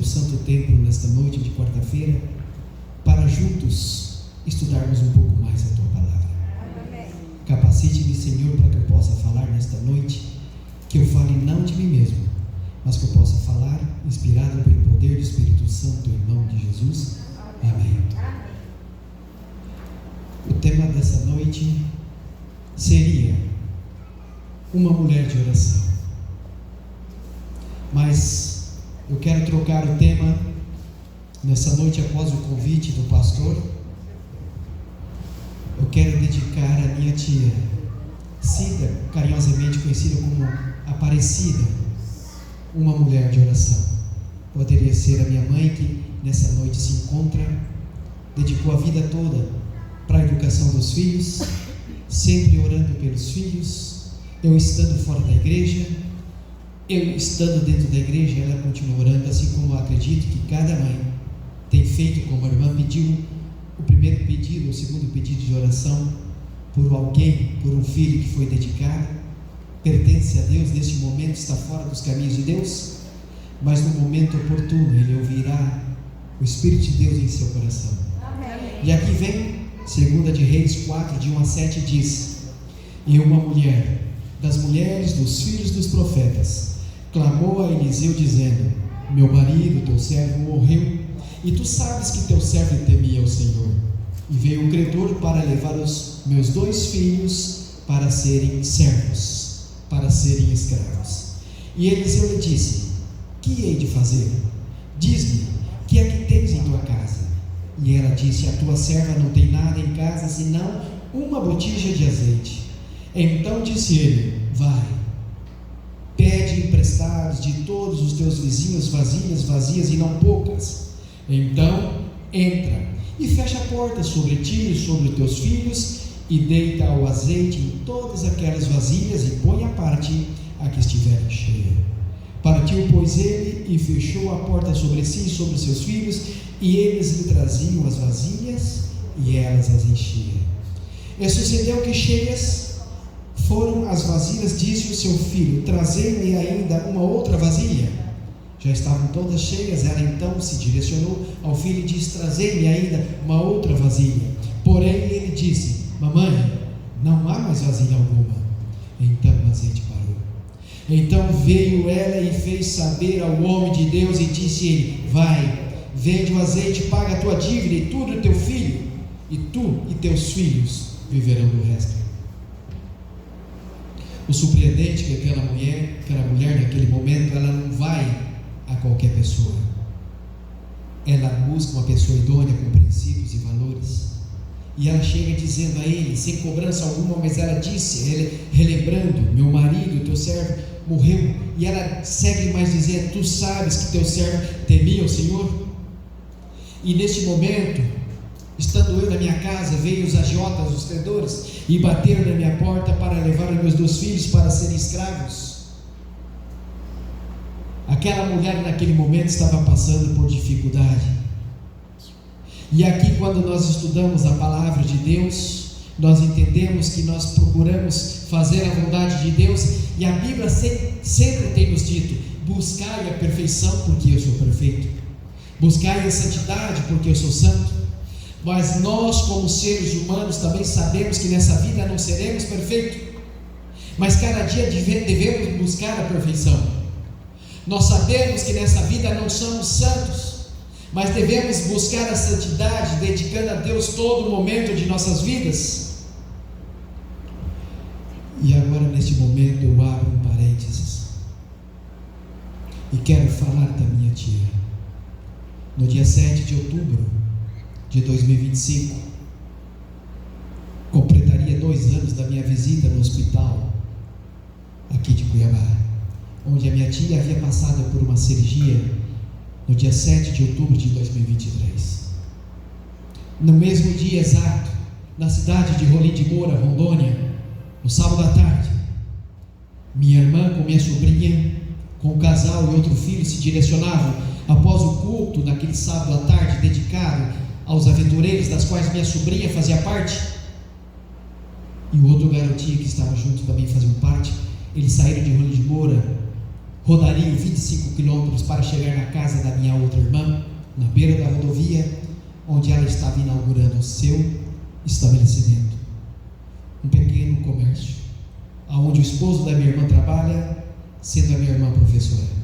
teu santo templo nesta noite de quarta-feira, para juntos estudarmos um pouco mais a tua palavra. Amém. Capacite-me, Senhor, para que eu possa falar nesta noite, que eu fale não de mim mesmo, mas que eu possa falar inspirado pelo poder do Espírito Santo, em nome de Jesus. Amém. O tema dessa noite seria uma mulher de oração. Mas eu quero trocar o tema nessa noite após o convite do pastor. Eu quero dedicar a minha tia Cida, carinhosamente conhecida como Aparecida, uma mulher de oração. Poderia ser a minha mãe, que nessa noite se encontra, dedicou a vida toda para a educação dos filhos, sempre orando pelos filhos. Eu estando fora da igreja, eu estando dentro da igreja, ela continua orando, assim como eu acredito que cada mãe tem feito, como a irmã pediu o primeiro pedido, o segundo pedido de oração por alguém, por um filho que foi dedicado, pertence a Deus, neste momento está fora dos caminhos de Deus, mas no momento oportuno ele ouvirá o Espírito de Deus em seu coração. Amém. E aqui vem 2 de Reis 4, de 1 a 7, diz: e uma mulher das mulheres dos filhos dos profetas clamou a Eliseu dizendo: meu marido, teu servo, morreu, e tu sabes que teu servo temia o Senhor. E veio o credor para levar os meus 2 filhos para serem servos, para serem escravos. E Eliseu lhe disse: que hei de fazer? Diz-me, que é que tens em tua casa? E ela disse: a tua serva não tem nada em casa senão uma botija de azeite. Então disse ele: vai, pede emprestados de todos os teus vizinhos vasilhas vazias e não poucas. Então entra e fecha a porta sobre ti e sobre os teus filhos, e deita o azeite em todas aquelas vasilhas, e põe à parte a que estiver cheia. Partiu, pois, ele e fechou a porta sobre si e sobre os seus filhos, e eles lhe traziam as vasilhas e elas as enchiam. E sucedeu que cheias foram as vasilhas, disse o seu filho: trazei-me ainda uma outra vasilha. Já estavam todas cheias. Ela então se direcionou ao filho e disse: trazei-me ainda uma outra vasilha. Porém ele disse: mamãe, não há mais vasilha alguma. Então o azeite parou. Então veio ela e fez saber ao homem de Deus, e disse ele: vai, vende o azeite, paga a tua dívida e tudo o teu filho, e tu e teus filhos viverão do resto. O surpreendente é que aquela mulher naquele momento, ela não vai a qualquer pessoa. Ela busca uma pessoa idônea, com princípios e valores, e ela chega dizendo a ele, sem cobrança alguma, mas ela disse, relembrando: meu marido, teu servo, morreu. E ela segue mais dizendo: tu sabes que teu servo temia o Senhor. E neste momento, estando eu na minha casa, veio os agiotas, os credores, e bateram na minha porta para levar os meus 2 filhos para serem escravos. Aquela mulher naquele momento estava passando por dificuldade. E aqui, quando nós estudamos a palavra de Deus, nós entendemos que nós procuramos fazer a vontade de Deus, e a Bíblia sempre tem nos dito: buscai a perfeição, porque eu sou perfeito, buscai a santidade, porque eu sou santo. Mas nós, como seres humanos, também sabemos que nessa vida não seremos perfeitos, mas cada dia devemos buscar a perfeição. Nós sabemos que nessa vida não somos santos, mas devemos buscar a santidade, dedicando a Deus todo o momento de nossas vidas. E agora, neste momento, eu abro um parênteses e quero falar da minha tia. No dia 7 de outubro de 2025, completaria 2 anos da minha visita no hospital aqui de Cuiabá, onde a minha tia havia passado por uma cirurgia no dia 7 de outubro de 2023. No mesmo dia exato, na cidade de Rolim de Moura, Rondônia, no sábado à tarde, minha irmã com minha sobrinha, com o casal e outro filho, se direcionavam após o culto naquele sábado à tarde dedicado aos aventureiros, das quais minha sobrinha fazia parte, e o outro garotinho que estava junto também fazia parte. Eles saíram de Rolim de Moura Rodariam 25 quilômetros para chegar na casa da minha outra irmã, na beira da rodovia, onde ela estava inaugurando o seu estabelecimento, um pequeno comércio, onde o esposo da minha irmã trabalha, sendo a minha irmã professora.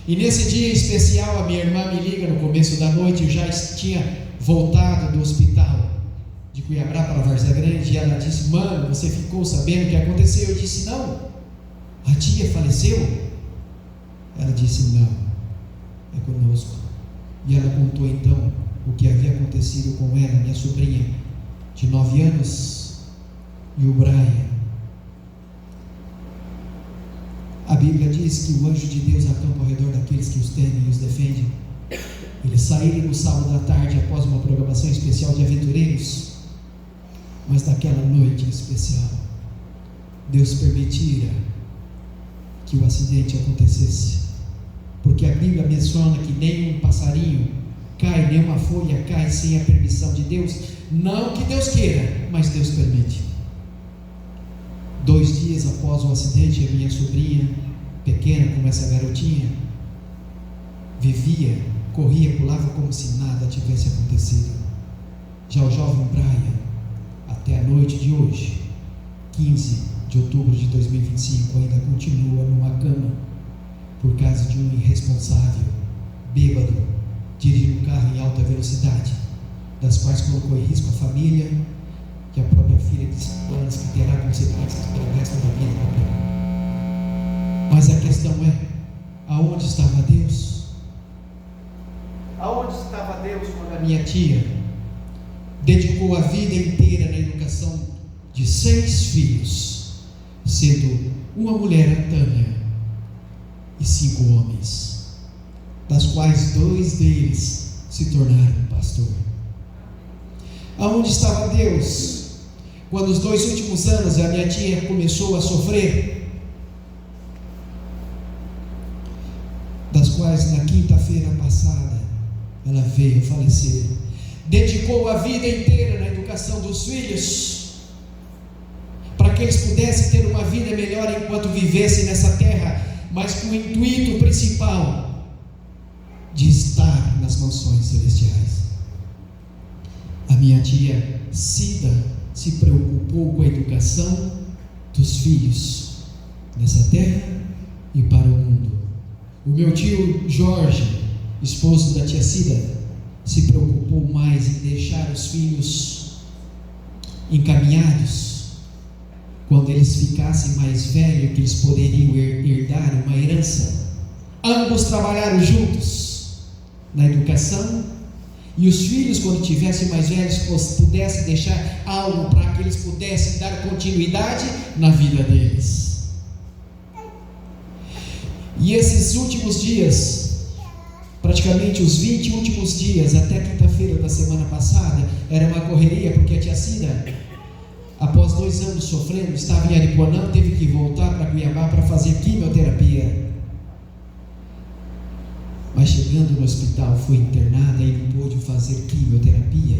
E nesse dia especial, a minha irmã me liga no começo da noite. Eu já tinha voltado do hospital de Cuiabá para Várzea Grande, e ela disse: mano, você ficou sabendo o que aconteceu? Eu disse: não, a tia faleceu? Ela disse: não, é conosco. E ela contou então o que havia acontecido com ela, minha sobrinha de 9 anos, e o Brian. A Bíblia diz que o anjo de Deus acampa ao redor daqueles que os temem e os defendem. Eles saíram no sábado à tarde após uma programação especial de aventureiros, mas naquela noite especial, Deus permitira que o acidente acontecesse, porque a Bíblia menciona que nenhum passarinho cai, nenhuma folha cai sem a permissão de Deus. Não que Deus queira, mas Deus permite. 2 dias após o acidente, a minha sobrinha, pequena como essa garotinha, vivia, corria, pulava como se nada tivesse acontecido. Já o jovem Brian, até a noite de hoje, 15 de outubro de 2025, ainda continua numa cama, por causa de um irresponsável, bêbado, dirigindo um carro em alta velocidade, das quais colocou em risco a família e a própria filha de 5 anos, que terá consequências pelo resto da vida. Mas a questão é: aonde estava Deus? Aonde estava Deus quando a minha tia dedicou a vida inteira na educação de 6 filhos, sendo uma mulher, a Tânia, e 5 homens, das quais 2 deles se tornaram pastor? Aonde estava Deus quando os 2 últimos anos a minha tia começou a sofrer, das quais na quinta-feira passada ela veio a falecer? Dedicou a vida inteira na educação dos filhos, para que eles pudessem ter uma vida melhor enquanto vivessem nessa terra, mas com o intuito principal de estar nas mansões celestiais. A minha tia Cida se preocupou com a educação dos filhos nessa terra e para o mundo. O meu tio Jorge, esposo da tia Cida, se preocupou mais em deixar os filhos encaminhados, quando eles ficassem mais velhos, que eles poderiam herdar uma herança. Ambos trabalharam juntos na educação, e os filhos, quando tivessem mais velhos, pudessem deixar algo para que eles pudessem dar continuidade na vida deles. E esses últimos dias, praticamente os 20 últimos dias, até quinta-feira da semana passada, era uma correria, porque a tia Cida, após 2 anos sofrendo, estava em Aripuanã, teve que voltar para Cuiabá para fazer quimioterapia. Mas chegando no hospital, foi internada e não pôde fazer quimioterapia.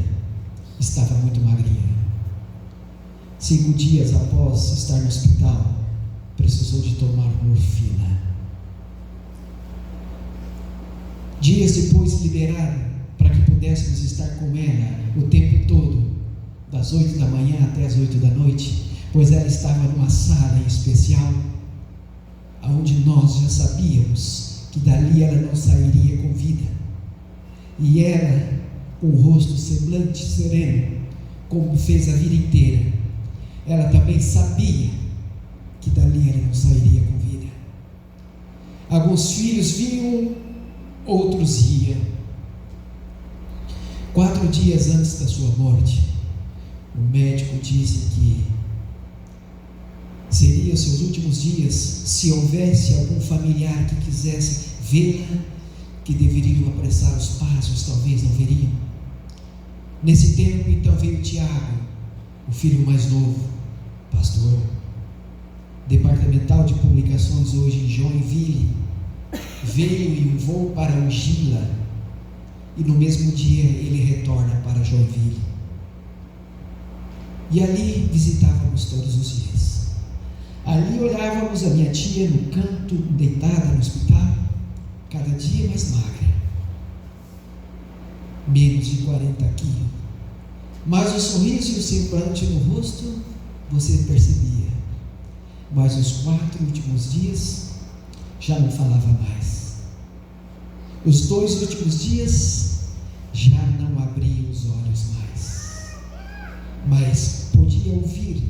Estava muito magrinha. 5 dias após estar no hospital, precisou de tomar morfina. Dias depois liberaram para que pudéssemos estar com ela o tempo todo, das 8 da manhã até as 8 da noite, pois ela estava numa sala em especial, onde nós já sabíamos que dali ela não sairia com vida. E ela, com o rosto semblante sereno, como fez a vida inteira, ela também sabia que dali ela não sairia com vida. Alguns filhos vinham, outros iam. 4 dias antes da sua morte, o médico disse que seriam seus últimos dias. Se houvesse algum familiar que quisesse vê-la, que deveriam apressar os passos, talvez não veriam. Nesse tempo, então, veio Tiago, o filho mais novo, pastor, departamental de publicações hoje em Joinville, veio em um voo para Ungila, e no mesmo dia ele retorna para Joinville. E ali visitávamos todos os dias. Ali olhávamos a minha tia no canto, deitada no hospital, cada dia mais magra, menos de 40 quilos, mas o sorriso e o semblante no rosto você percebia. Mas os 4 últimos dias já não falava mais. Os 2 últimos dias já não abria os olhos mais, mas podia ouvir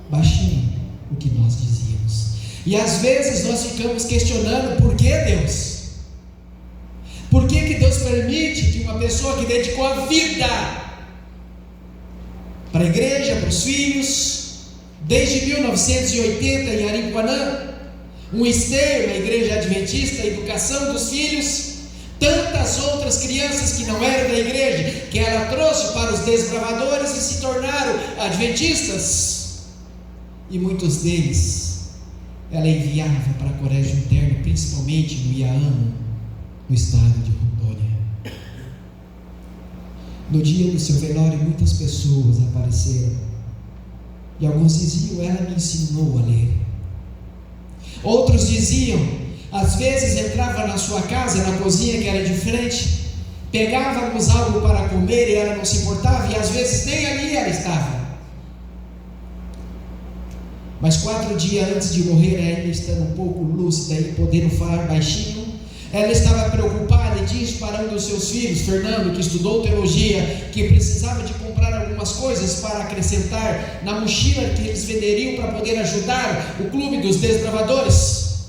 baixinho o que nós dizíamos. E às vezes nós ficamos questionando: por que Deus? Por que Deus permite que uma pessoa que dedicou a vida para a igreja, para os filhos, desde 1980 em Aripuanã, um esteio na igreja adventista, a educação dos filhos, tantas outras crianças que não eram da igreja, que ela trouxe para os desbravadores e se tornaram adventistas, e muitos deles ela enviava para colégio interno, principalmente no Iahamo, no estado de Rondônia. No dia do seu velório, muitas pessoas apareceram, e alguns diziam: ela me ensinou a ler. Outros diziam: às vezes entrava na sua casa, na cozinha que era de frente, pegávamos algo para comer e ela não se importava, e às vezes nem ali ela estava. Mas 4 dias antes de morrer, ainda estando um pouco lúcida e podendo falar baixinho, ela estava preocupada e disse para um dos seus filhos, Fernando, que estudou teologia, que precisava de comprar algumas coisas para acrescentar na mochila que eles venderiam para poder ajudar o clube dos desbravadores.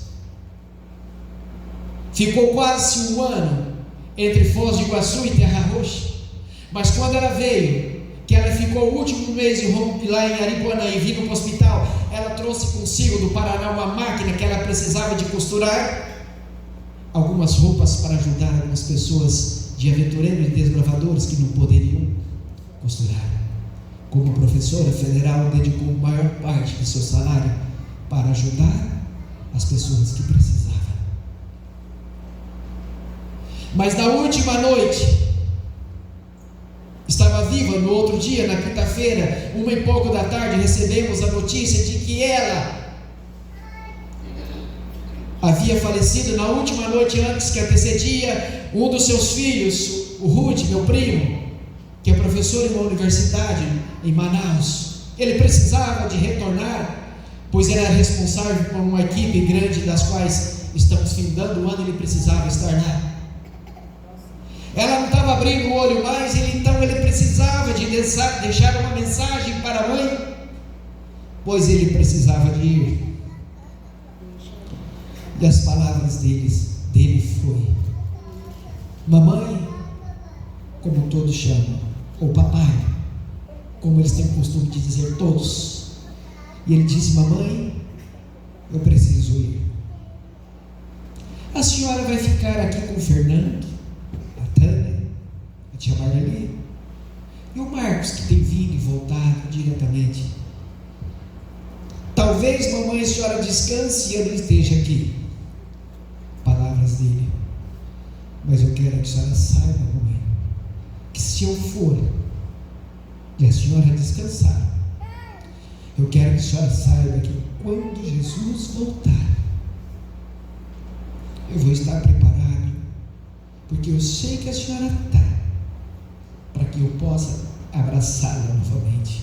Ficou quase 1 ano entre Foz do Iguaçu e Terra Roxa, mas quando ela veio, que ela ficou o último mês lá em Aripuanã e vindo para o hospital, ela trouxe consigo do Paraná uma máquina que ela precisava de costurar algumas roupas para ajudar algumas pessoas de aventureiros e desbravadores que não poderiam costurar. Como professora federal, dedicou a maior parte do seu salário para ajudar as pessoas que precisavam. Mas na última noite, estava viva. No outro dia, na quinta-feira, 1h pouco da tarde, recebemos a notícia de que ela havia falecido na última noite antes que antecedia. Um dos seus filhos, o Rudy, meu primo, que é professor em uma universidade em Manaus, ele precisava de retornar, pois era responsável por uma equipe grande das quais estamos findando o ano, ele precisava estar lá. Ela não estava abrindo o olho mais, então ele precisava de deixar uma mensagem para a mãe, pois ele precisava de ir. E as palavras dele foi: mamãe, como todos chamam, ou papai, como eles têm o costume de dizer todos. E ele disse: mamãe, eu preciso ir. A senhora vai ficar aqui com o Fernando, a Tânia, a tia Marlene e o Marcos, que tem vindo e voltado diretamente. Talvez, mamãe, a senhora descanse e eu não esteja aqui. Palavras dele: mas eu quero que a senhora saiba, mamãe, que se eu for e a senhora descansar, eu quero que a senhora saiba que quando Jesus voltar, eu vou estar preparado, porque eu sei que a senhora está, para que eu possa abraçá-la novamente.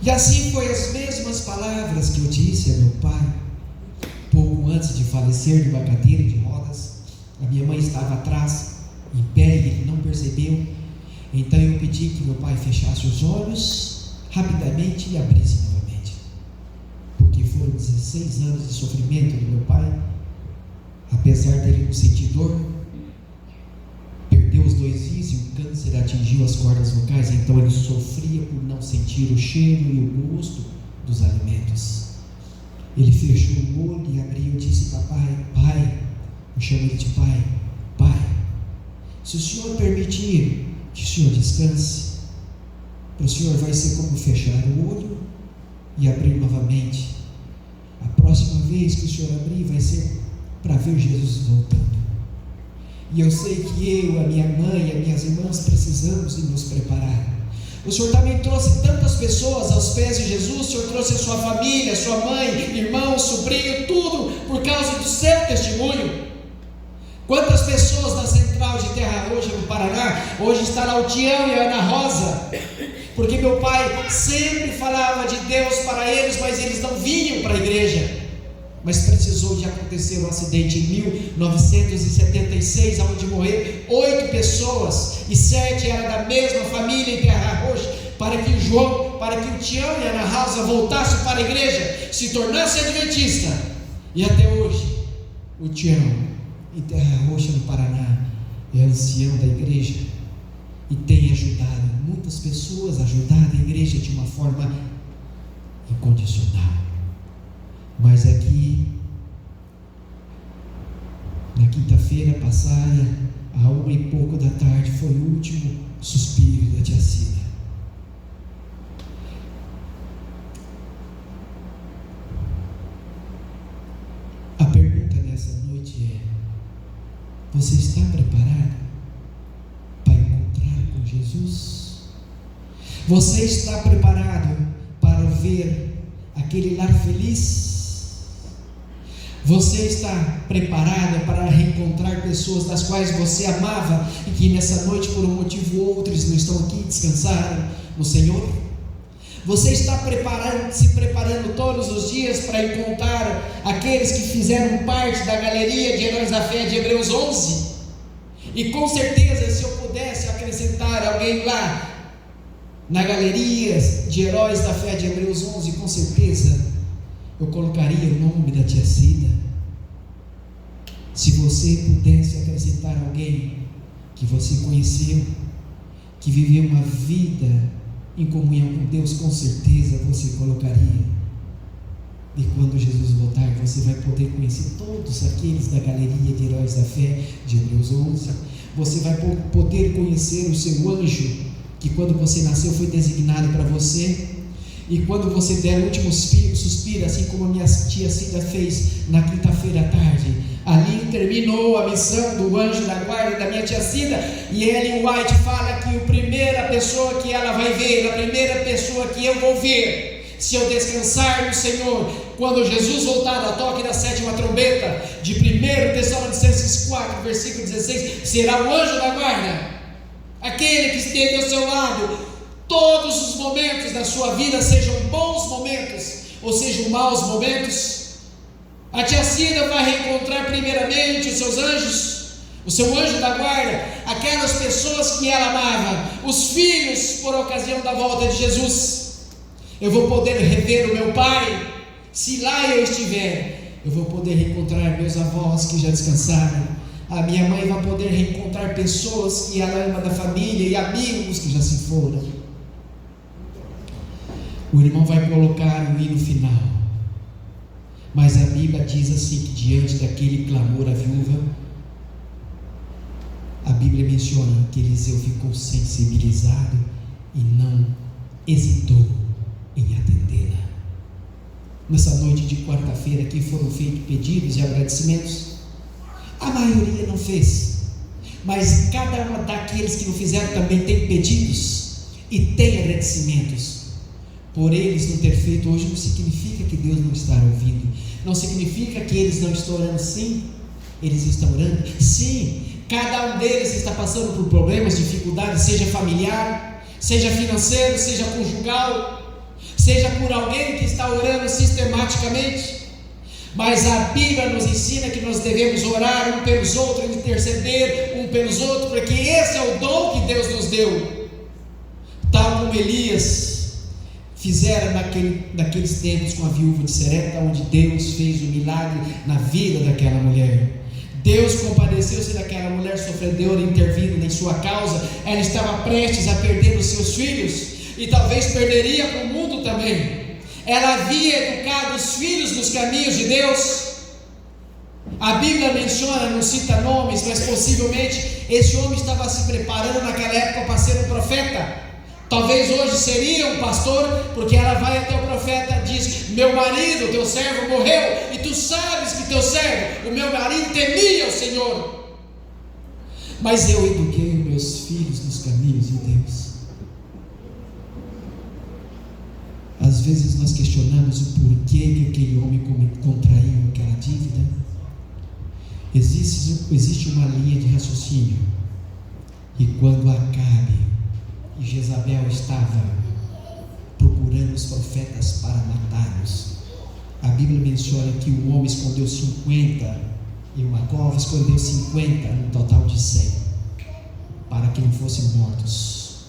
E assim foi as mesmas palavras que eu disse a meu pai, pouco antes de falecer, de uma cadeira de rodas. A minha mãe estava atrás, em pé, e ele não percebeu. Então eu pedi que meu pai fechasse os olhos rapidamente e abrisse novamente, porque foram 16 anos de sofrimento do meu pai. Apesar dele não sentir dor, perdeu os 2 rins e o câncer atingiu as cordas vocais, então ele sofria por não sentir o cheiro e o gosto dos alimentos. Ele fechou o olho e abriu e disse: papai, pai, eu chamo ele de pai, pai, se o senhor permitir que o senhor descanse, para o senhor vai ser como fechar o olho e abrir novamente. A próxima vez que o senhor abrir vai ser para ver Jesus voltando. E eu sei que eu, a minha mãe e as minhas irmãs precisamos de nos preparar, O Senhor também trouxe tantas pessoas aos pés de Jesus. O Senhor trouxe a sua família, a sua mãe, irmão, sobrinho, tudo por causa do seu testemunho. Quantas pessoas na central de Terra Roxa, no Paraná, hoje está lá o Tião e a Ana Rosa, porque meu pai sempre falava de Deus para eles, mas eles não vinham para a igreja. Mas precisou de acontecer um acidente em 1976, onde morreram 8 pessoas, e 7 eram da mesma família em Terra Roxa, para que o João, para que o Tião e a Ana Rosa voltassem para a igreja, se tornasse adventista. E até hoje, o Tião, em Terra Roxa, no Paraná, é ancião da igreja e tem ajudado muitas pessoas, ajudado a igreja de uma forma incondicional. Mas aqui, na quinta-feira passada, à 1h pouco da tarde, foi o último suspiro da tia Cida. A pergunta nessa noite é: você está preparado para encontrar com Jesus? Você está preparado para ver aquele lar feliz? Você está preparado para reencontrar pessoas das quais você amava e que nessa noite, por um motivo ou outro, não estão aqui, descansaram no Senhor? Você está se preparando todos os dias para encontrar aqueles que fizeram parte da galeria de heróis da fé de Hebreus 11? E com certeza, se eu pudesse acrescentar alguém lá na galeria de heróis da fé de Hebreus 11, com certeza eu colocaria o nome da tia Cida. Se você pudesse acrescentar alguém que você conheceu, que viveu uma vida em comunhão com Deus, com certeza você colocaria. E quando Jesus voltar, você vai poder conhecer todos aqueles da galeria de heróis da fé de Hebreus 11. Você vai poder conhecer o seu anjo, que quando você nasceu foi designado para você. E quando você der o último suspiro, assim como a minha tia Cida fez na quinta-feira à tarde, ali terminou a missão do anjo da guarda da minha tia Cida. E Ellen White fala que a primeira pessoa que ela vai ver, a primeira pessoa que eu vou ver, se eu descansar no Senhor, quando Jesus voltar ao toque da 7ª trombeta, de 1 Tessalonicenses 4, versículo 16, será o anjo da guarda, aquele que esteve ao seu lado. Todos os momentos da sua vida, sejam bons momentos ou sejam maus momentos, a tia Cida vai reencontrar primeiramente os seus anjos, o seu anjo da guarda, aquelas pessoas que ela amava, os filhos por ocasião da volta de Jesus. Eu vou poder rever o meu pai, se lá eu estiver. Eu vou poder reencontrar meus avós que já descansaram. A minha mãe vai poder reencontrar pessoas que ela ama da família e amigos que já se foram. O irmão vai colocar o hino final, mas a Bíblia diz assim, que diante daquele clamor à viúva, a Bíblia menciona que Eliseu ficou sensibilizado e não hesitou em atendê-la. Nessa noite de quarta-feira aqui foram feitos pedidos e agradecimentos. A maioria não fez, mas cada uma daqueles que não fizeram também tem pedidos e tem agradecimentos. Por eles não ter feito hoje não significa que Deus não está ouvindo, não significa que eles não estão orando. Sim, eles estão orando, sim, cada um deles está passando por problemas, dificuldades, seja familiar, seja financeiro, seja conjugal, seja por alguém que está orando sistematicamente. Mas a Bíblia nos ensina que nós devemos orar um pelos outros, interceder um pelos outros, porque esse é o dom que Deus nos deu, tal como Elias fizeram naqueles tempos com a viúva de Serepta, onde Deus fez um milagre na vida daquela mulher. Deus compadeceu-se daquela mulher sofredora, intervindo em sua causa. Ela estava prestes a perder os seus filhos e talvez perderia para o mundo também. Ela havia educado os filhos nos caminhos de Deus. A Bíblia menciona, não cita nomes, mas possivelmente esse homem estava se preparando naquela época para ser um profeta. Talvez hoje seria um pastor, porque ela vai até o profeta e diz: meu marido, teu servo morreu, e tu sabes que teu servo, o meu marido, temia o Senhor, mas eu eduquei meus filhos nos caminhos de Deus. vezes nós questionamos o porquê que aquele homem contraiu aquela dívida. Existe uma linha de raciocínio. E quando Acabe e Jezabel estavam procurando os profetas para matá-los, a Bíblia menciona que o homem escondeu 50 em uma cova, escondeu 50 no total de 100, para que não fossem mortos.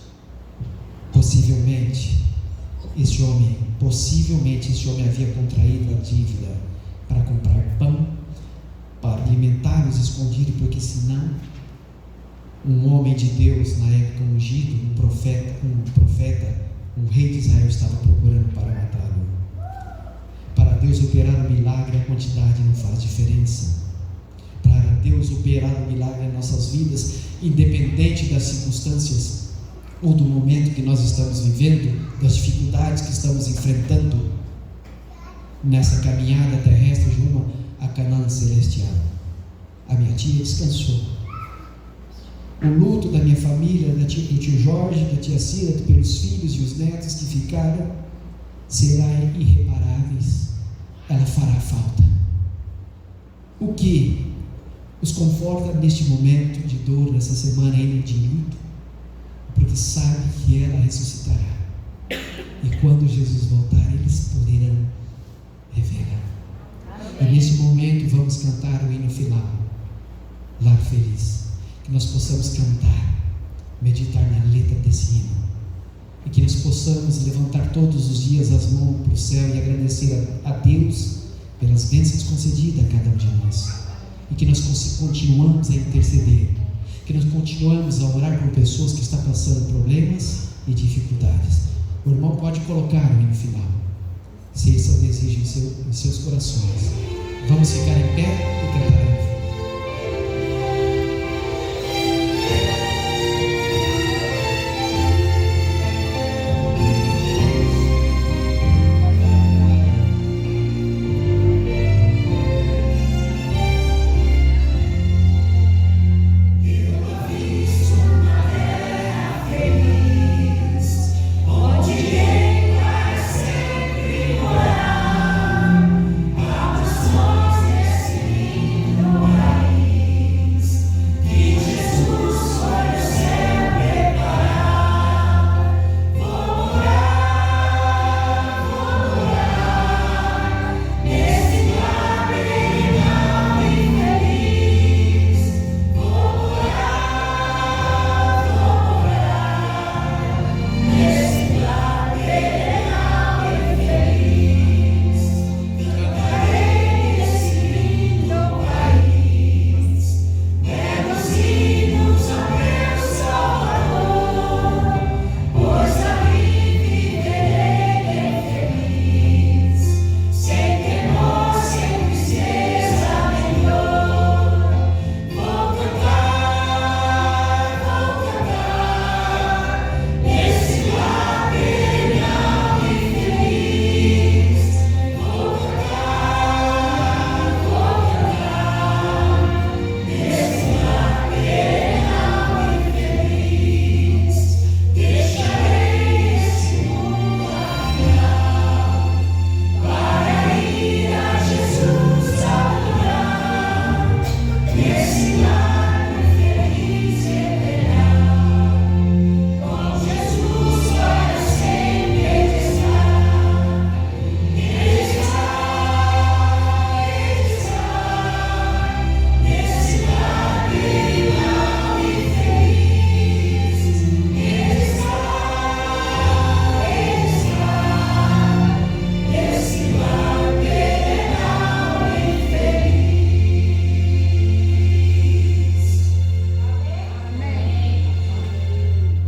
Possivelmente esse homem havia contraído a dívida para comprar pão, para alimentar os escondidos, porque senão um homem de Deus na época ungido, um profeta, um rei de Israel estava procurando para matá-lo. Para Deus operar um milagre, a quantidade não faz diferença. Para Deus operar um milagre em nossas vidas, independente das circunstâncias ou do momento que nós estamos vivendo, das dificuldades que estamos enfrentando nessa caminhada terrestre rumo a Canaã celestial. A minha tia descansou. O luto da minha família, do tio Jorge, da tia Cida, pelos filhos e os netos que ficaram, será irreparáveis. Ela fará falta. O que os conforta neste momento de dor, nessa semana ainda de luto? Porque sabe que ela ressuscitará. E quando Jesus voltar, eles poderão revê-la. E nesse momento vamos cantar o hino final, Lar Feliz. Que nós possamos cantar, meditar na letra desse hino, e que nós possamos levantar todos os dias as mãos para o céu e agradecer a Deus pelas bênçãos concedidas a cada um de nós, e que nós continuamos a interceder, que nós continuamos a orar por pessoas que estão passando problemas e dificuldades. O irmão pode colocar o hino final, se esse é o desejo em seus corações. Vamos ficar em pé e cantar.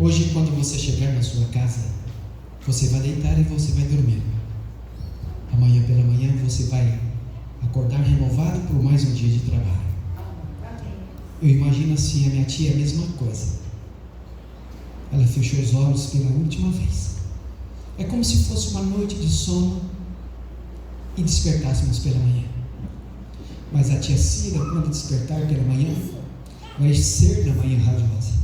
Hoje, quando você chegar na sua casa, você vai deitar e você vai dormir. Amanhã pela manhã você vai acordar renovado por mais um dia de trabalho. Eu imagino assim, a minha tia, a mesma coisa. Ela fechou os olhos pela última vez. É como se fosse uma noite de sono e despertássemos pela manhã. Mas a tia Cida, quando despertar pela manhã, vai ser na manhã radiosa.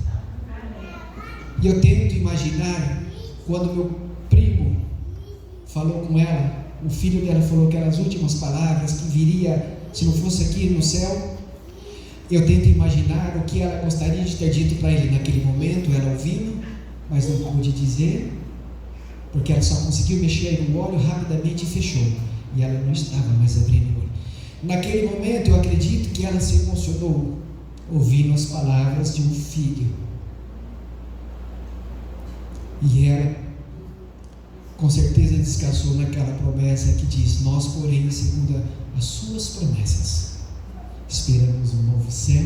E eu tento imaginar quando meu primo falou com ela, o filho dela falou aquelas últimas palavras que viria, se não fosse aqui no céu. Eu tento imaginar o que ela gostaria de ter dito para ele naquele momento, ela ouvindo, mas não pôde dizer, porque ela só conseguiu mexer no olho rapidamente e fechou, e ela não estava mais abrindo o olho. Naquele momento eu acredito que ela se emocionou ouvindo as palavras de um filho, e ela com certeza descansou naquela promessa que diz: nós, porém, segundo as suas promessas, esperamos um novo céu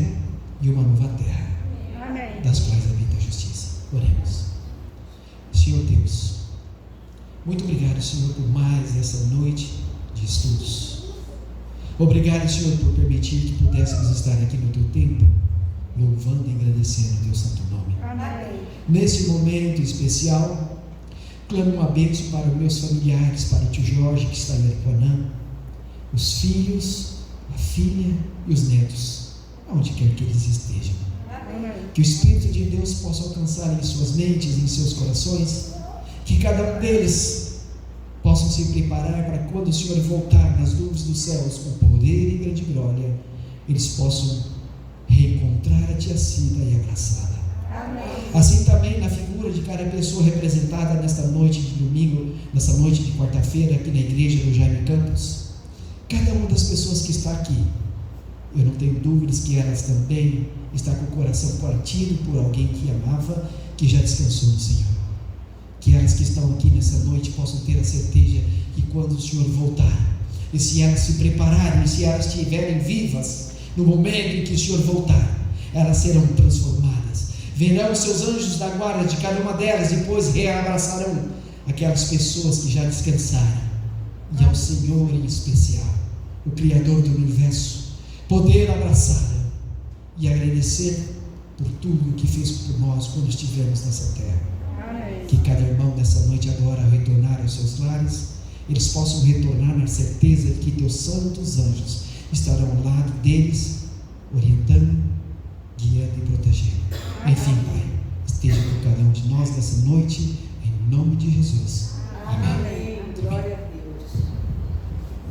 e uma nova terra, amém, das quais habita a justiça. Oremos. Senhor Deus, muito obrigado, Senhor, por mais essa noite de estudos. Obrigado, Senhor, por permitir que pudéssemos estar aqui no teu templo, louvando e agradecendo o teu santo nome. Amém. Nesse momento especial, clamo uma bênção para os meus familiares, para o tio Jorge que está em Aripuanã, os filhos, a filha e os netos, aonde quer que eles estejam. Amém. Que o Espírito de Deus possa alcançar em suas mentes, em seus corações, que cada um deles possam se preparar para quando o Senhor voltar nas nuvens dos céus com poder e grande glória, eles possam reencontrar a tia Cida e abraçá-la. Amém. Assim também na figura de cada pessoa representada nesta noite de domingo, nessa noite de quarta-feira aqui na igreja do Jaime Campos, cada uma das pessoas que está aqui, eu não tenho dúvidas que elas também estão com o coração partido por alguém que amava, que já descansou no Senhor. Que elas que estão aqui nessa noite possam ter a certeza que quando o Senhor voltar, e se elas se prepararem, e se elas estiverem vivas no momento em que o Senhor voltar, elas serão transformadas, verão os seus anjos da guarda de cada uma delas, depois reabraçarão aquelas pessoas que já descansaram, e ao Senhor em especial, o Criador do universo, poder abraçá-lo e agradecer por tudo o que fez por nós quando estivemos nessa terra. Que cada irmão nessa noite agora, ao retornar aos seus lares, eles possam retornar na certeza de que teus santos anjos estarão ao lado deles, orientando, guiando e protegendo. Enfim, Pai, esteja com cada um de nós nessa noite, em nome de Jesus. Amém. Amém. Glória a Deus.